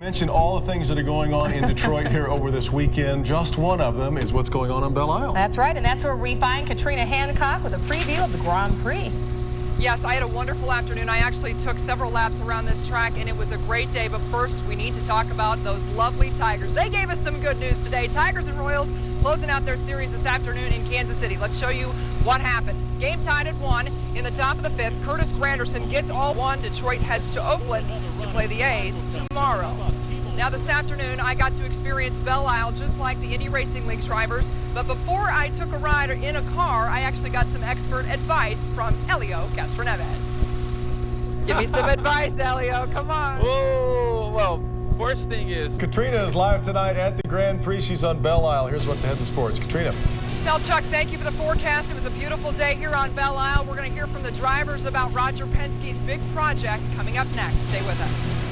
Mention all the things that are going on in Detroit here over this weekend. Just one of them is what's going on Belle Isle. That's right, and that's where we find Katrina Hancock with a preview of the Grand Prix. Yes, I had a wonderful afternoon. I actually took several laps around this track, and it was a great day. But first, we need to talk about those lovely Tigers. They gave us some good news today. Tigers and Royals closing out their series this afternoon in Kansas City. Let's show you what happened. Game tied at 1 in the top of the 5th. Curtis Granderson gets all 1. Detroit heads to Oakland to play the A's tomorrow. Now this afternoon, I got to experience Belle Isle just like the Indy Racing League drivers. But before I took a ride in a car, I actually got some expert advice from Elio Castroneves. Give me some advice, Elio. Come on. Whoa, well, first thing is... Katrina is live tonight at the Grand Prix. She's on Belle Isle. Here's what's ahead in sports. Katrina. Tell Chuck, thank you for the forecast. It was a beautiful day here on Belle Isle. We're going to hear from the drivers about Roger Penske's big project coming up next. Stay with us.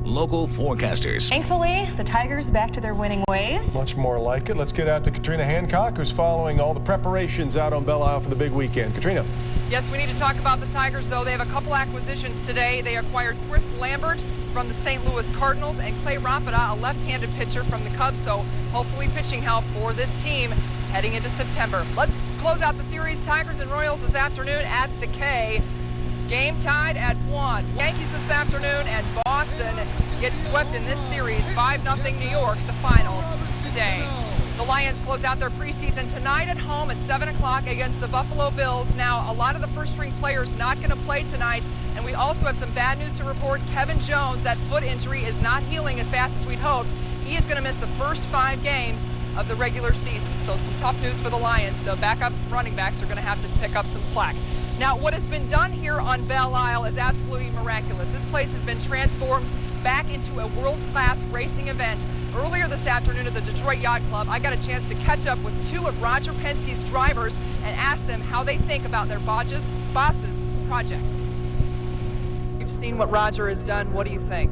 Local forecasters. Thankfully, the Tigers back to their winning ways. Much more like it. Let's get out to Katrina Hancock, who's following all the preparations out on Belle Isle for the big weekend. Katrina. Yes, we need to talk about the Tigers, though. They have a couple acquisitions today. They acquired Chris Lambert from the St. Louis Cardinals and Clay Rapida, a left-handed pitcher from the Cubs. So hopefully pitching help for this team heading into September. Let's close out the series. Tigers and Royals this afternoon at the K. Game tied at 1. Yankees this afternoon, and Boston gets swept in this series. 5-0 New York, the final today. The Lions close out their preseason tonight at home at 7 o'clock against the Buffalo Bills. Now, a lot of the first-string players not going to play tonight, and we also have some bad news to report. Kevin Jones, that foot injury is not healing as fast as we'd hoped. He is going to miss the first 5 games of the regular season. So some tough news for the Lions. The backup running backs are going to have to pick up some slack. Now, what has been done here on Belle Isle is absolutely miraculous. This place has been transformed back into a world-class racing event. Earlier this afternoon at the Detroit Yacht Club, I got a chance to catch up with 2 of Roger Penske's drivers and ask them how they think about their boss's project. You've seen what Roger has done. What do you think?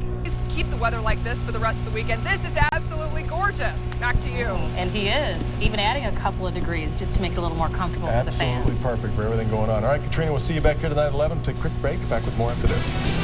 Keep the weather like this for the rest of the weekend. This is absolutely gorgeous. Back to you. And he is, even adding a couple of degrees just to make it a little more comfortable for the fans. Absolutely perfect for everything going on. All right, Katrina, we'll see you back here tonight at 11. Take a quick break. Back with more after this.